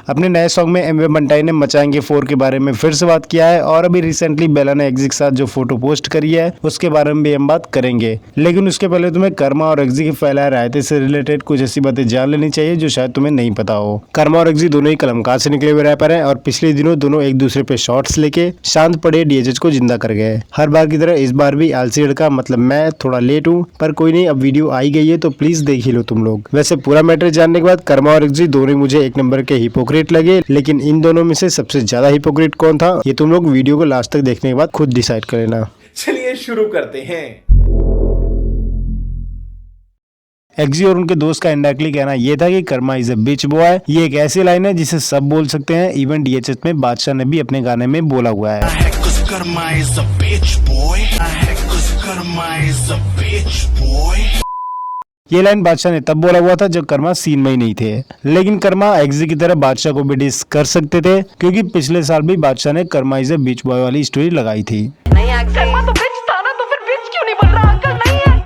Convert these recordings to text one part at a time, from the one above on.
अपने नए सॉन्ग में एमवे बंटाई ने मचाएंगे 4 के बारे में फिर से बात किया है और अभी रिसेंटली बेला ने एग्जी के साथ जो फोटो पोस्ट करी है उसके बारे में भी हम बात करेंगे। लेकिन उसके पहले तुम्हें कर्मा और एग्जी के फैलाए रायते से रिलेटेड कुछ ऐसी बातें जान लेनी चाहिए जो शायद तुम्हें नहीं पता हो। कर्मा और एग्जी दोनों ही कलमकार से निकले हुए रैपर हैं और पिछले दिनों दोनों एक दूसरे पे शॉट्स लेके शांत पड़े डीएचएच को जिंदा कर गए। हर बार की तरह इस बार भी आलसी लड़का मतलब मैं थोड़ा लेट हूँ, पर कोई नहीं, अब वीडियो आई गई है तो प्लीज देख ही लो तुम लोग। वैसे पूरा मैटर जानने के बाद कर्मा और एग्जी दोनों मुझे एक नंबर के हिपोक्रेट लगे, लेकिन इन दोनों में से सबसे ज्यादा हिपोक्रेट कौन था ये तुम लोग वीडियो को लास्ट तक देखने के बाद खुद डिसाइड कर लेना। चलिए शुरू करते हैं। एग्जी और उनके दोस्त का इनडायरेक्टली कहना यह था कि karma is a bitch boy. ये एक ऐसी लाइन है जिसे सब बोल सकते हैं, इवन डीएचएच में बादशाह ने भी अपने गाने में बोला हुआ है। ये लाइन बादशाह ने तब बोला हुआ था जब कर्मा सीन में ही नहीं थे, लेकिन कर्मा एग्जी की तरह बादशाह को भी डिस कर सकते थे क्योंकि पिछले साल भी बादशाह ने Karma is a beach boy वाली स्टोरी लगाई थी। कर्मा तो बिच था ना, तो फिर बिच क्यों नहीं बोल रहा? अंकल नहीं है।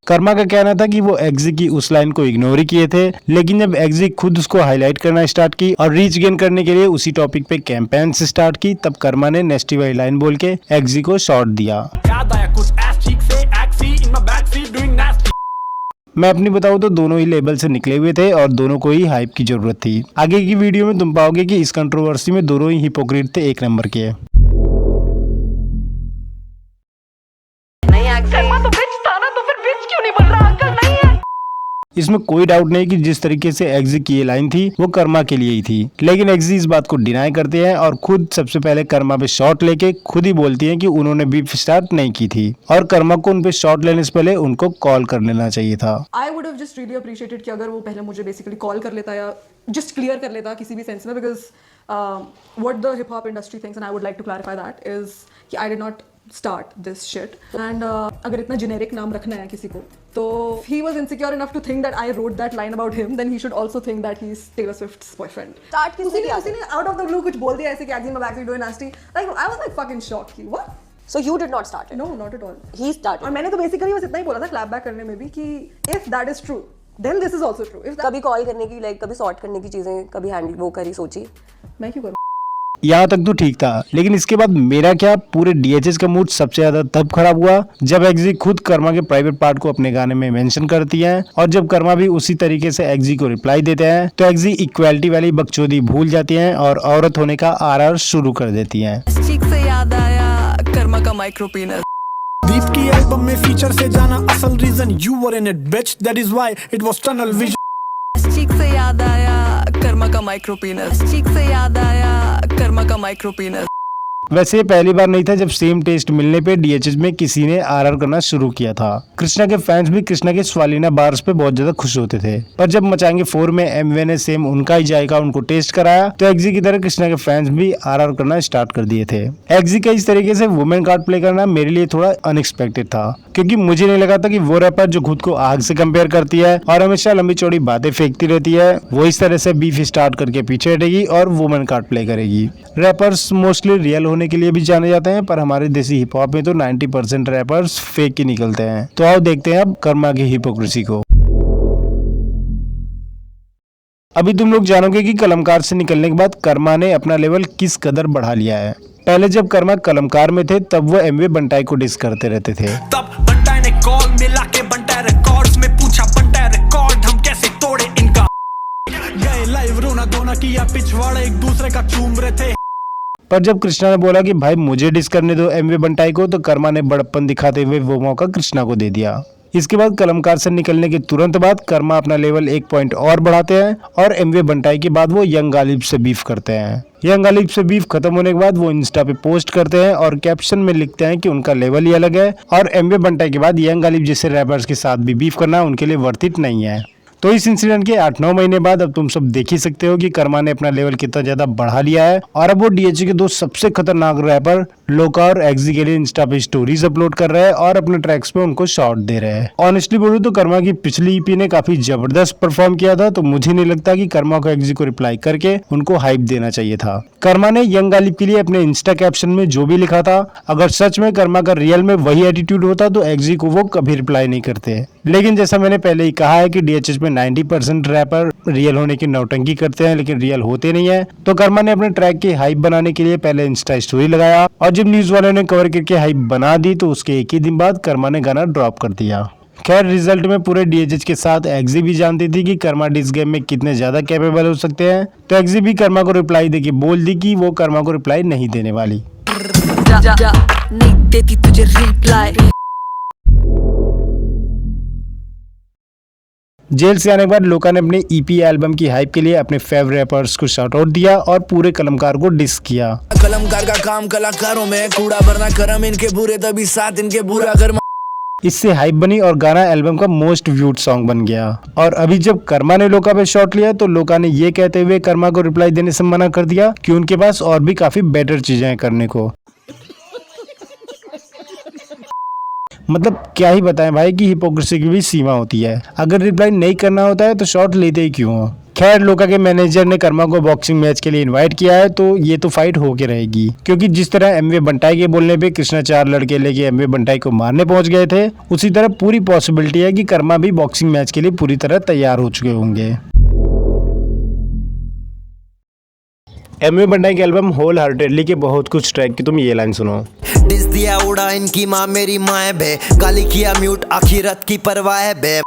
कर्मा का कहना था कि वो एग्जी की उस लाइन को इग्नोर ही किए थे, लेकिन जब एग्जी खुद उसको हाईलाइट करना स्टार्ट की और रीच गेन करने के लिए उसी टॉपिक पे कैंपेन स्टार्ट की, तब कर्मा ने नेस्टी वाली लाइन बोल के एग्जी को शॉट दिया। मैं अपनी बताऊं तो दोनों ही लेवल से निकले हुए थे और दोनों को ही हाइप की जरूरत थी। आगे की वीडियो में तुम पाओगे कि इस कंट्रोवर्सी में दोनों ही हिपोक्रेट थे एक नंबर के। कर्मा तो बिच था ना, तो फिर बिच क्यों नहीं बोल रहा? अंकल नहीं है। इसमें कोई डाउट नहीं कि जिस तरीके से एग्जी की ये लाइन थी वो कर्मा के लिए ही थी, लेकिन एग्जी इस बात को डिनाई करते हैं और खुद सबसे पहले कर्मा पे शॉट लेके खुद ही बोलती हैं कि उन्होंने बीफ स्टार्ट नहीं की थी और कर्मा को उन पे शॉट लेने से पहले उनको कॉल कर लेना चाहिए था। I would have just really appreciated कि अगर वो पहले मुझे बेसिकली कॉल कर लेता या जस्ट क्लियर कर लेता किसी भी सेंस में, because what the hip hop industry thinks and I would like to clarify that is कि I did not start this shit and अगर इतना generic नाम रखना है किसी को तो he was insecure enough to think that I wrote that line about him, then he should also think that he's Taylor Swift's boyfriend. Start किसी ने out of the blue कुछ बोल दिया ऐसे कि Axie my backseat doing nasty, like I was like fucking shocked कि what? So you did not start it? No, not at all. He started. और मैंने तो basically बस इतना ही बोला था clap back करने में भी कि if that is true then this is also true. If कभी कॉल करने की लाइक कभी सॉर्ट करने की चीजें कभी हैंडल वो करी सोची? मैं क्यों करूँ? यहाँ तक तो ठीक था, लेकिन इसके बाद मेरा क्या पूरे डीएचएच का मूड सबसे ज्यादा तब खराब हुआ जब एग्जी खुद कर्मा के प्राइवेट पार्ट को अपने गाने में मेंशन करती है और जब कर्मा भी उसी तरीके से एग्जी को रिप्लाई देते हैं तो एग्जी इक्वालिटी वाली बकचोदी भूल जाती हैं और औरत होने का आरआर शुरू कर देती हैं। ठीक से याद आया कर्मा का माइक्रो पीनस। दीप की एल्बम में फीचर से जाना असल reason you were in it bitch, that is why it was tunnel vision. ठीक से याद आया कर्मा का माइक्रो पीनस। ठीक से याद आया कर्मा का माइक्रो पीनस। वैसे ये पहली बार नहीं था जब सेम टेस्ट मिलने पे डीएचएच में किसी ने आरआर करना शुरू किया था। कृष्णा के फैंस भी कृष्णा के स्वालिना बार्स पे बहुत ज्यादा खुश होते थे, पर जब मचाएंगे 4 में एमवे ने सेम उनका ही जायका उनको टेस्ट कराया तो एग्जी की तरह कृष्णा के फैंस भी आरआर करना स्टार्ट कर दिए थे। एग्जी का इस तरीके से वुमेन कार्ड प्ले करना मेरे लिए थोड़ा अनएक्सपेक्टेड था, क्योंकि मुझे नहीं लगा था कि वो रैपर जो खुद को आग से कंपेयर करती है और हमेशा लंबी चौड़ी बातें फेंकती रहती है वो इस तरह से बीफ स्टार्ट करके पीछे हटेगी और वुमेन कार्ड प्ले करेगी। रैपर्स मोस्टली रियल होने के लिए भी जाने जाते हैं, पर हमारे देसी हिप हॉप में तो 90% रैपर्स फेक ही निकलते हैं। तो आओ देखते हैं अब कर्मा की हिपोक्रेसी को। अभी तुम लोग जानोगे कि कलमकार से निकलने के बाद कर्मा ने अपना लेवल किस कदर बढ़ा लिया है। पहले जब कर्मा कलमकार में थे तब वो एमवे बंटाई को डिस करते रहते थे। तब बंटाई ने कॉल मिला के बंटाई रिकॉर्ड्स में पूछा बंटाई रिकॉर्ड हम कैसे तोड़े इनका। गए लाइव रोना धोना किया पिछवाड़े एक दूसरे का चूम रहे थे। पर जब कृष्णा ने बोला कि भाई मुझे डिस करने दो एमवे बंटाई को, तो कर्मा ने बड़प्पन दिखाते हुए वो मौका कृष्णा को दे दिया। इसके बाद कलमकार से निकलने के तुरंत बाद कर्मा अपना लेवल एक पॉइंट और बढ़ाते हैं और एमवे बंटाई के बाद वो यंग गालिब से बीफ करते हैं। यंग गालिब से बीफ खत्म होने के बाद वो इंस्टा पे पोस्ट करते हैं और कैप्शन में लिखते हैं कि उनका लेवल ही अलग है और एमवे बंटाई के बाद यंग गालिब जैसे रैपर्स के साथ भी बीफ करना उनके लिए वर्थ इट नहीं है। तो इस इंसिडेंट के 8-9 महीने बाद अब तुम सब देख ही सकते हो कि कर्मा ने अपना लेवल कितना ज्यादा बढ़ा लिया है और अब वो डीएचए के दो सबसे खतरनाक रैपर लोका और एक्जी के लिए इंस्टा पे स्टोरीज अपलोड कर रहा है और अपने ट्रैक्स पे उनको शॉट दे रहा है। ऑनेस्टली बोलूं तो कर्मा की पिछली ईपी ने काफी जबरदस्त परफॉर्म किया था, तो मुझे नहीं लगता कि कर्मा को एक्जी को रिप्लाई करके उनको हाइप देना चाहिए था। कर्मा ने यंग गालिब के लिए अपने इंस्टा कैप्शन में जो भी लिखा था, अगर सच में कर्मा का रियल में वही एटीट्यूड होता तो एक्जी को वो कभी रिप्लाई नहीं करते। लेकिन जैसा मैंने पहले ही कहा है कि डीएचएच में 90% रैपर रियल होने की नौटंकी करते हैं लेकिन रियल होते नहीं है, तो कर्मा ने अपने ट्रैक की हाइप बनाने के लिए पहले इंस्टा स्टोरी लगाया और जब न्यूज वालों ने कवर करके हाइप बना दी तो उसके एक ही दिन बाद कर्मा ने गाना ड्रॉप कर दिया। खैर रिजल्ट में पूरे डीएचएच के साथ एक्जी भी जानती थी कि कर्मा डिस गेम में कितने ज्यादा कैपेबल हो सकते हैं, तो एक्जी भी कर्मा को रिप्लाई देके बोल दी कि वो कर्मा को रिप्लाई नहीं देने वाली। नहीं देती तुझे रिप्लाई। जेल से आने के बाद लोका ने अपने ईपी एल्बम की हाइप के लिए अपने फेवरेट रैपर्स को शाउट आउट दिया और पूरे कलमकार को डिस किया। कलमकार का काम कलाकारों में कूड़ा भरना, करम इनके बुरे तभी साथ इनके बुरा कर्म। इससे हाइप बनी और गाना एल्बम का मोस्ट व्यूड सॉन्ग बन गया। और अभी जब कर्मा ने लोका पे शॉट लिया तो लोका ने ये कहते हुए कर्मा को रिप्लाई देने से मना कर दिया कि उनके पास और भी काफी बेटर चीजें हैं करने को। मतलब क्या ही बताएं भाई कि हिपोक्रेसी की भी सीमा होती है। अगर रिप्लाई नहीं करना होता है तो शॉट लेते ही क्यों हो। खैर लोका के मैनेजर ने कर्मा को बॉक्सिंग मैच के लिए इनवाइट किया है, तो ये तो फाइट होके रहेगी, क्योंकि जिस तरह एमवे बंटाई के बोलने पे कृष्णा 4 लड़के लेके एमवे बंटाई को मारने पहुंच गए थे, उसी तरह पूरी पॉसिबिलिटी है कि कर्मा भी बॉक्सिंग मैच के लिए पूरी तरह तैयार हो चुके होंगे। एमवे बंटाई के एल्बम होल हार्टेडली के बहुत कुछ ट्रैक की तुम ये लाइन सुनो। डिस दिया उड़ा इनकी माँ मेरी माँ है बे, गाली किया म्यूट आखिरत की परवाह है बे।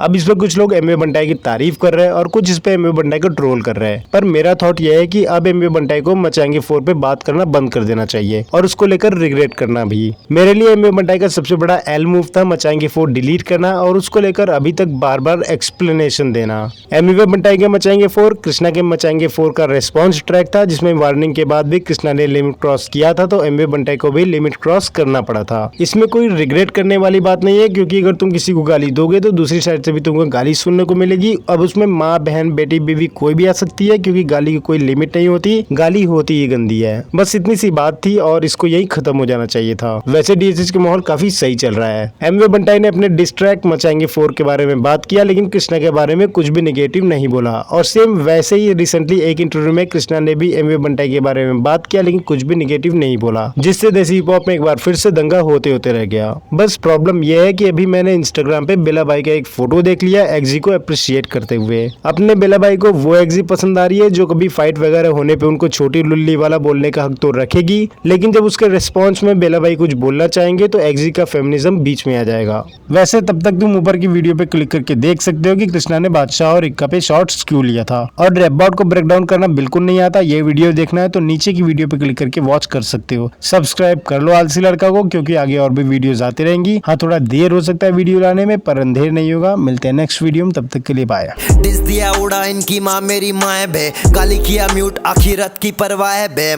अब इस पे कुछ लोग एमवे बंटाई की तारीफ कर रहे हैं और कुछ इस पे एमवे बंटाई को ट्रोल कर रहे हैं, पर मेरा थॉट यह है कि अब एमवे बंटाई को मचाएंगे 4 पे बात करना बंद कर देना चाहिए और उसको लेकर रिग्रेट करना भी। मेरे लिए एमवे बंटाई का सबसे बड़ा एल मूव था मचाएंगे 4 डिलीट करना और उसको लेकर अभी तक बार बार एक्सप्लेनेशन देना। एमवे बंटाई के मचाएंगे 4 कृष्णा के मचाएंगे 4 का रेस्पॉन्स ट्रैक था, जिसमें वार्निंग के बाद भी कृष्णा ने लिमिट क्रॉस किया था, तो एमवे बंटाई को भी लिमिट क्रॉस करना पड़ा था। इसमें कोई रिग्रेट करने वाली बात नहीं है, क्योंकि अगर तुम किसी को गाली दोगे तो दूसरी साइड से भी तुमको गाली सुनने को मिलेगी। अब उसमें माँ बहन बेटी बीवी कोई भी आ सकती है, क्योंकि गाली की कोई लिमिट नहीं होती, गाली होती ही गंदी है। बस इतनी सी बात थी और इसको यही खत्म हो जाना चाहिए था। वैसे डीएचएच का माहौल काफी सही चल रहा है। एमवे बंटाई ने अपने डिस ट्रैक मचाएंगे 4 के बारे में बात किया, लेकिन कृष्णा के बारे में कुछ भी नेगेटिव नहीं बोला। और सेम वैसे ही रिसेंटली एक इंटरव्यू में कृष्णा ने भी एमवे बंटाई के बारे में बात किया, लेकिन कुछ भी नेगेटिव नहीं बोला, जिससे देसी हिप हॉप में एक बार फिर से दंगा होते होते रह गया। बस प्रॉब्लम यह है कि अभी मैंने इंस्टाग्राम पे बेला भाई का एक फोटो देख लिया एक्जी को अप्रिशिएट करते हुए। अपने बेला भाई को वो एक्जी पसंद आ रही है जो कभी फाइट वगैरह होने पे उनको छोटी लुल्ली वाला बोलने का हक तो रखेगी, लेकिन जब उसके रिस्पॉन्स में बेला भाई कुछ बोलना चाहेंगे तो एक्जी का फेमिनिज्म बीच में आ जाएगा। वैसे तब तक तुम ऊपर की वीडियो पे क्लिक करके देख सकते हो कि कृष्णा ने बादशाह और इक्का पे शॉर्ट्स क्यों लिया था। और रैपबॉट को ब्रेक डाउन करना बिल्कुल नहीं आता। ये वीडियो देखना है तो नीचे की वीडियो पे क्लिक करके वॉच कर सकते हो। सब्सक्राइब कर लो आलसी लड़का को, क्योंकि आगे और भी वीडियोस आती रहेंगी। हाँ थोड़ा देर हो सकता है वीडियो लाने में, पर अंधेर नहीं होगा। मिलते हैं नेक्स्ट वीडियो में, तब तक के लिए बाय। डिस दिया उड़ा इनकी माँ मेरी माँ है बे, गाली किया म्यूट आखिरत की परवाह है बे।